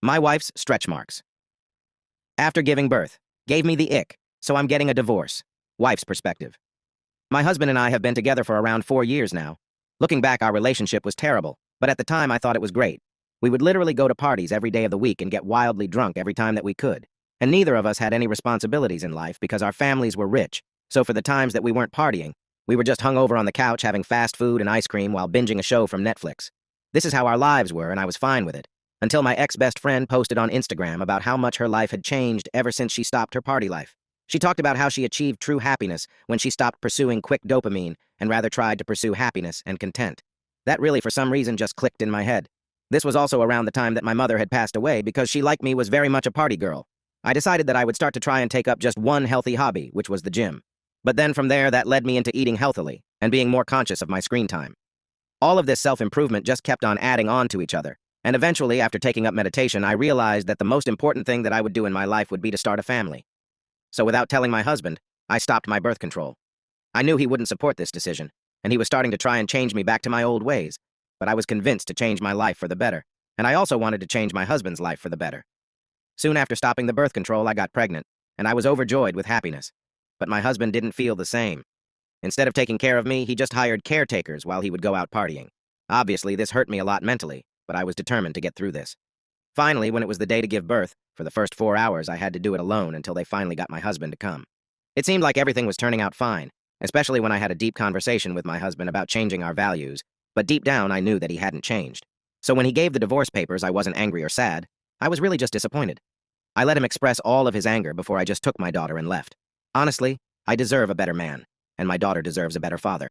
My wife's stretch marks. After giving birth. Gave me the ick, so I'm getting a divorce. Wife's perspective. My husband and I have been together for around 4 years now. Looking back, our relationship was terrible, but at the time I thought it was great. We would literally go to parties every day of the week and get wildly drunk every time that we could. And neither of us had any responsibilities in life because our families were rich, so for the times that we weren't partying, we were just hung over on the couch having fast food and ice cream while binging a show from Netflix. This is how our lives were, and I was fine with it. Until my ex-best friend posted on Instagram about how much her life had changed ever since she stopped her party life. She talked about how she achieved true happiness when she stopped pursuing quick dopamine and rather tried to pursue happiness and content. That really, for some reason, just clicked in my head. This was also around the time that my mother had passed away because she, like me, was very much a party girl. I decided that I would start to try and take up just one healthy hobby, which was the gym. But then from there, that led me into eating healthily and being more conscious of my screen time. All of this self-improvement just kept on adding on to each other. And eventually, after taking up meditation, I realized that the most important thing that I would do in my life would be to start a family. So without telling my husband, I stopped my birth control. I knew he wouldn't support this decision, and he was starting to try and change me back to my old ways, but I was convinced to change my life for the better, and I also wanted to change my husband's life for the better. Soon after stopping the birth control, I got pregnant, and I was overjoyed with happiness. But my husband didn't feel the same. Instead of taking care of me, he just hired caretakers while he would go out partying. Obviously, this hurt me a lot mentally, but I was determined to get through this. Finally, when it was the day to give birth, for the first 4 hours I had to do it alone until they finally got my husband to come. It seemed like everything was turning out fine, especially when I had a deep conversation with my husband about changing our values, but deep down I knew that he hadn't changed. So when he gave the divorce papers, I wasn't angry or sad. I was really just disappointed. I let him express all of his anger before I just took my daughter and left. Honestly, I deserve a better man, and my daughter deserves a better father.